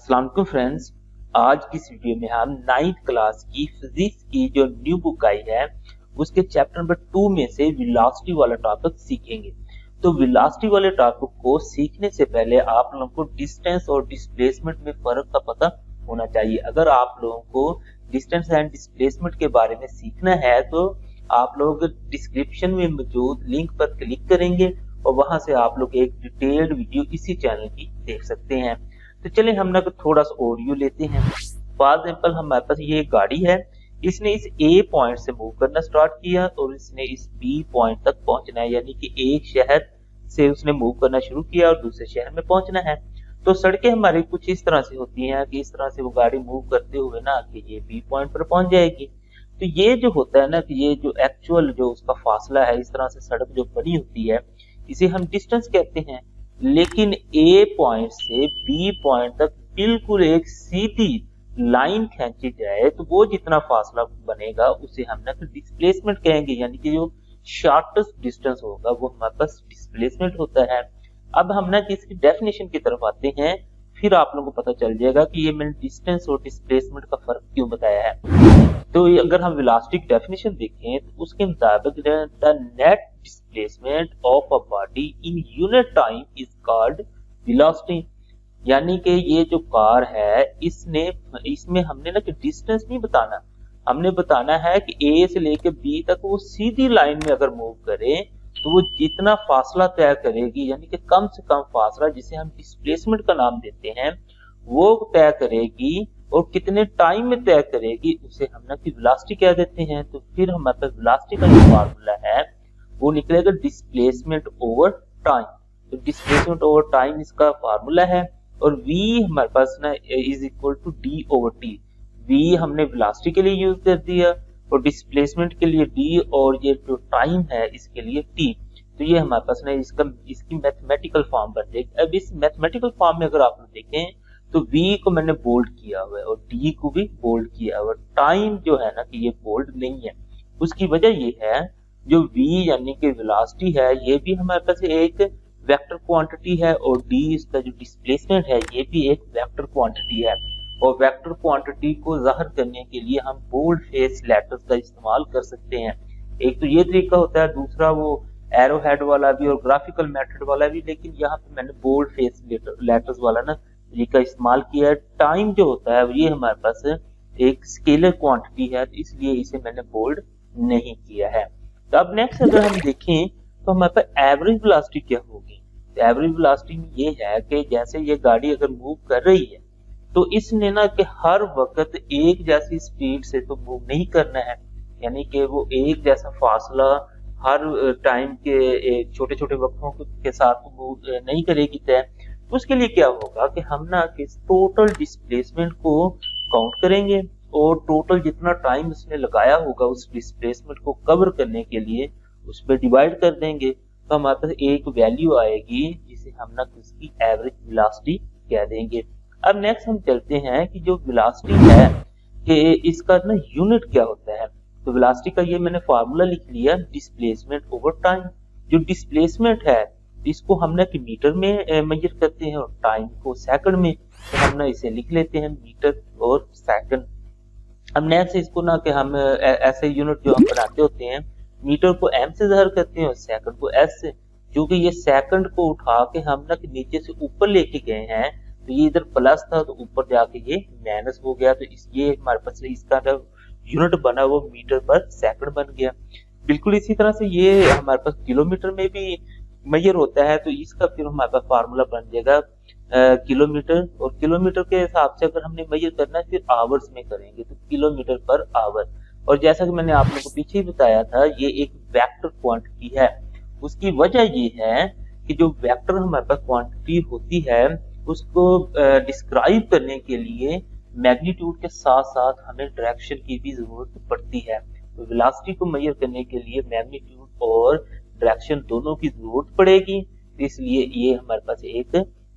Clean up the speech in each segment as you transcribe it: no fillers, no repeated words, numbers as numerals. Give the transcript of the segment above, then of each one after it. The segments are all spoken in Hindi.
अस्सलाम वालेकुम फ्रेंड्स। आज की इस वीडियो में हम 9th क्लास की फिजिक्स की जो न्यू बुक आई है उसके चैप्टर नंबर 2 में से वेलोसिटी वाला टॉपिक सीखेंगे। तो वेलोसिटी वाले टॉपिक को सीखने से पहले आप लोगों को डिस्टेंस और डिस्प्लेसमेंट में फर्क का पता होना चाहिए। अगर आप लोगों को डिस्टेंस एंड डिस्प्लेसमेंट के बारे में सीखना है तो आप लोग डिस्क्रिप्शन में मौजूद लिंक पर क्लिक करेंगे और वहां से आप लोग एक डिटेल्ड वीडियो इसी चैनल की देख सकते हैं। तो चलिए हम ना थोड़ा सा ऑडियो लेते हैं। फॉर एग्जांपल हमारे पास ये गाड़ी है, इसने इस ए पॉइंट से मूव करना स्टार्ट किया और इसने इस बी पॉइंट तक पहुंचना है, यानी कि एक शहर से उसने मूव करना शुरू किया और दूसरे शहर में पहुंचना है। तो सड़कें हमारी कुछ इस तरह से होती हैं कि इस तरह से वो गाड़ी मूव करते हुए ना कि ये बी पॉइंट पर पहुंच जाएगी। तो ये जो होता है ना कि ये जो एक्चुअल जो उसका फासला है, इस तरह से सड़क जो बनी होती है इसे हम डिस्टेंस कहते हैं। लेकिन ए पॉइंट से बी पॉइंट तक बिल्कुल एक सीधी लाइन खींची जाए तो वो जितना फासला बनेगा उसे हम ना डिस्प्लेसमेंट कहेंगे, यानी कि जो शॉर्टेस्ट डिस्टेंस होगा वो हमारे पास डिस्प्लेसमेंट होता है। अब हम ना इसकी डेफिनेशन की तरफ आते हैं, फिर आप लोगों को पता चल जाएगा कि ये मैंने डिस्टेंस और डिस्प्लेसमेंट का फर्क क्यों बताया है। तो अगर हम वेलोसिटी की डेफिनेशन देखें तो उसके मुताबिक the net displacement of a body in unit time is called velocity. यानी कि ये जो कार है इसमें हमने ना कि डिस्टेंस नहीं बताना, हमने बताना है कि ए से लेकर बी तक वो सीधी लाइन में अगर मूव करे तो वो जितना फासला तय करेगी, यानी कि कम से कम फासला जिसे हम डिस्प्लेसमेंट का नाम देते हैं, वो तय करेगी और कितने टाइम में तय करेगी उसे हम ना कि वेलोसिटी कह देते हैं। तो फिर हमारे पास वेलोसिटी का जो फार्मूला है वो निकलेगा डिस्प्लेसमेंट ओवर टाइम। तो डिस्प्लेसमेंट ओवर टाइम इसका फार्मूला है और v हमारे पास ना is equal to D over T. v हमने वेलोसिटी के लिए यूज कर दिया और डिस्प्लेसमेंट के लिए d और ये जो टाइम है इसके लिए t। तो ये हमारे पास ना इसकी मैथमेटिकल फॉर्म बन जाएगी। अब इस मैथमेटिकल फॉर्म में अगर आप लोग देखें तो v को मैंने बोल्ड किया हुआ है और d को भी बोल्ड किया हुआ है। टाइम जो है ना कि ये बोल्ड नहीं है, उसकी वजह ये है जो v यानी कि वेलोसिटी है ये भी हमारे पास एक वेक्टर क्वांटिटी है और d इसका जो डिस्प्लेसमेंट है ये भी एक वेक्टर क्वांटिटी है। और वेक्टर क्वांटिटी को जाहिर करने के लिए हम बोल्ड फेस लेटर्स का इस्तेमाल कर सकते हैं। एक तो ये तरीका होता है, दूसरा वो एरो हेड वाला भी और ग्राफिकल मेथड वाला भी, लेकिन यहाँ पे मैंने बोल्ड फेस लेटर्स वाला ना तरीका इस्तेमाल किया है। टाइम जो होता है ये हमारे पास एक स्केलर क्वांटिटी है तो इसलिए इसे मैंने बोल्ड नहीं किया है। तो अब नेक्स्ट अगर हम देखें तो हमारे पास एवरेज वेलोसिटी क्या होगी। तो एवरेज वेलोसिटी में ये है कि जैसे ये गाड़ी अगर मूव कर रही है तो इसने ना कि हर वक्त एक जैसी स्पीड से तो मूव नहीं करना है, यानी कि वो एक जैसा फासला हर टाइम के छोटे छोटे वक्तों के साथ मूव नहीं करेगी तय। उसके लिए क्या होगा कि हम ना कि टोटल डिस्प्लेसमेंट को काउंट करेंगे और टोटल जितना टाइम उसने लगाया होगा उस डिस्प्लेसमेंट को कवर करने के लिए उस पर डिवाइड कर देंगे तो हमारे पास एक वैल्यू आएगी जिसे हम ना उसकी एवरेज वेलोसिटी कह देंगे। अब नेक्स्ट हम चलते हैं कि जो वेलोसिटी है कि इसका ना यूनिट क्या होता है। तो वेलोसिटी का ये मैंने फार्मूला लिख लिया, डिस्प्लेसमेंट ओवर टाइम। जो डिस्प्लेसमेंट है इसको हम ना कि मीटर में मेजर करते हैं और टाइम को सेकंड में, तो हम ना इसे लिख लेते हैं मीटर और सेकंड। अब नेक्स्ट इसको ना कि हम ऐसे यूनिट जो हम बनाते होते हैं, मीटर को m से जाहिर करते हैं और सेकंड को s से। क्योंकि ये सेकंड को उठा के हम ना कि नीचे से ऊपर लेके गए हैं तो ये इधर प्लस था तो ऊपर जाके ये माइनस हो गया, तो ये हमारे पास इसका यूनिट बना वो मीटर पर सेकंड बन गया। बिल्कुल इसी तरह से ये हमारे पास किलोमीटर में भी मेजर होता है तो इसका फिर हमारे पास फार्मूला बन जाएगा किलोमीटर, और किलोमीटर के हिसाब से अगर हमने मेजर करना है फिर आवर्स में करेंगे तो किलोमीटर पर आवर। और जैसा कि मैंने आप लोगों को पीछे ही बताया था ये एक वेक्टर क्वांटिटी है। उसकी वजह ये है कि जो वेक्टर हमारे पास क्वांटिटी होती है उसको डिस्क्राइब करने के लिए मैग्नीट्यूड के साथ साथ हमें डायरेक्शन की भी जरूरत पड़ती है। तो वेलोसिटी को मेजर करने के लिए मैग्नीट्यूड और डायरेक्शन दोनों की जरूरत पड़ेगी, इसलिए ये हमारे पास एक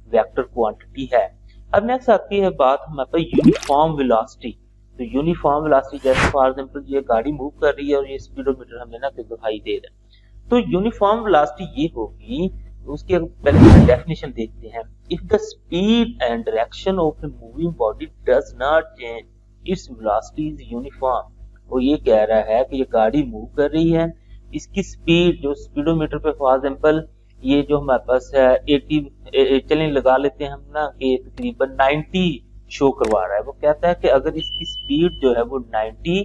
वेक्टर क्वांटिटी है। अब नेक्स्ट आती है बात हमारे पास यूनिफॉर्म वेलोसिटी। तो यूनिफॉर्म वेलोसिटी जैसे फॉर एग्जांपल ये गाड़ी मूव कर रही है और ये स्पीडोमीटर हमें ना दिखाई दे रहा है। तो यूनिफॉर्म वेलोसिटी ये होगी उसकी पहले डेफिनेशन देखते हैं। If the speed and direction of a moving body does not change, its velocity is uniform. वो ये कह रहा है कि ये गाड़ी मूव कर रही है, इसकी स्पीड जो स्पीडोमीटर पे फॉर एग्जांपल ये जो हमारे पास है 80 चलें लगा लेते हैं हम ना कि तकरीबन 90 शो करवा रहा है। वो कहता है कि अगर इसकी स्पीड जो है वो 90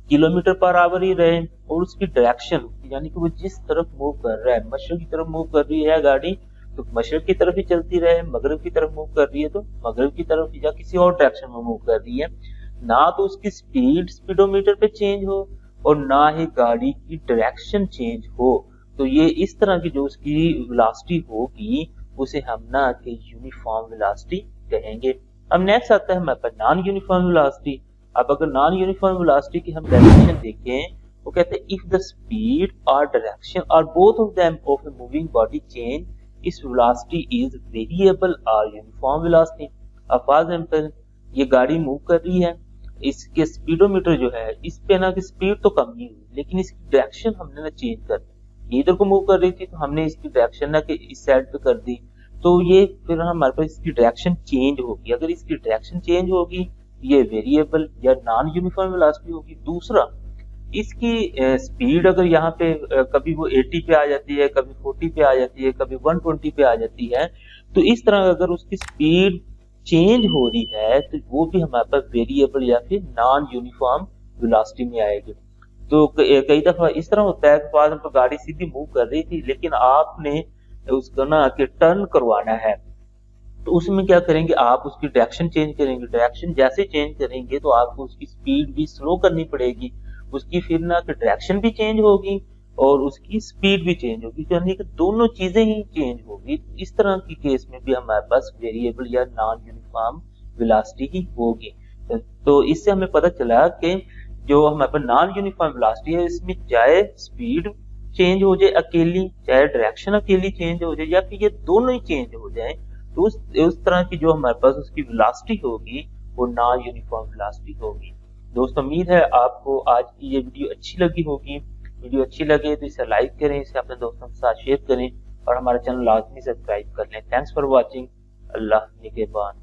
किलोमीटर पर आवर ही रहे और उसकी डायरेक्शन यानी कि वो जिस तरफ मूव कर रहा है, मशरक की तरफ मूव कर रही है गाड़ी तो मशरक की तरफ ही चलती रहे, मगरब की तरफ मूव कर रही है तो मगरब की तरफ या किसी और डायरेक्शन में मूव कर रही है, ना तो उसकी स्पीड स्पीडोमीटर पे चेंज हो और ना ही गाड़ी की डायरेक्शन चेंज हो। तो ये इस तरह की जो उसकी वेलोसिटी होगी उसे हम ना कि यूनिफॉर्म वेलोसिटी कहेंगे। अब नेक्स्ट आता है हमारे पास नॉन यूनिफॉर्म वेलोसिटी। अब अगर नॉन यूनिफॉर्म वेलोसिटी की हम डेफिनेशन देखें, वो कहते हैं इफ द स्पीड और डायरेक्शन और both of them of a moving body change, इस वेलोसिटी इज वेरिएबल और यूनिफॉर्म वेलोसिटी। अब फॉर एग्जांपल ये गाड़ी मूव कर रही है, इसके स्पीडोमीटर जो है इस पे ना की स्पीड तो कम नहीं हुई लेकिन इसकी डायरेक्शन हमने ना चेंज कर दी। इधर को मूव कर रही थी तो हमने इसकी डायरेक्शन ना कि इस साइड पे कर दी, तो ये फिर हमारे पास इसकी डायरेक्शन चेंज होगी। अगर इसकी डायरेक्शन चेंज होगी ये वेरिएबल या नॉन यूनिफॉर्म वेलोसिटी होगी। दूसरा, इसकी स्पीड अगर यहाँ पे कभी वो 80 पे आ जाती है, कभी 40 पे आ जाती है, कभी 120 पे आ जाती है, तो इस तरह अगर उसकी स्पीड चेंज हो रही है तो वो भी हमारे पास वेरिएबल या फिर नॉन यूनिफॉर्म वेलोसिटी में आएगी। तो कई दफा इस तरह होता है कि गाड़ी सीधी मूव कर रही थी लेकिन आपने उसको ना कि टर्न करवाना है, तो उसमें क्या करेंगे आप उसकी डायरेक्शन चेंज करेंगे। डायरेक्शन जैसे चेंज करेंगे तो आपको उसकी स्पीड भी स्लो करनी पड़ेगी, उसकी फिर ना कि डायरेक्शन भी चेंज होगी और उसकी स्पीड भी चेंज होगी, यानी कि दोनों चीजें ही चेंज होगी। इस तरह की केस में भी हमारे पास वेरिएबल या नॉन यूनिफॉर्म वेलोसिटी ही होगी। तो इससे हमें पता चला कि जो हमारे पास नॉन यूनिफॉर्म वेलोसिटी है इसमें चाहे स्पीड चेंज हो जाए अकेली, चाहे डायरेक्शन अकेली चेंज हो जाए या फिर ये दोनों ही चेंज हो जाए, तो उस तरह की जो हमारे पास उसकी वेलोसिटी होगी वो नॉन यूनिफॉर्म वेलोसिटी होगी। दोस्तों उम्मीद है आपको आज की ये वीडियो अच्छी लगी होगी। वीडियो अच्छी लगे तो इसे लाइक करें, इसे अपने दोस्तों के साथ शेयर करें और हमारा चैनल लाजमी सब्सक्राइब कर लें। Thanks for watching. अल्लाह निगहबान।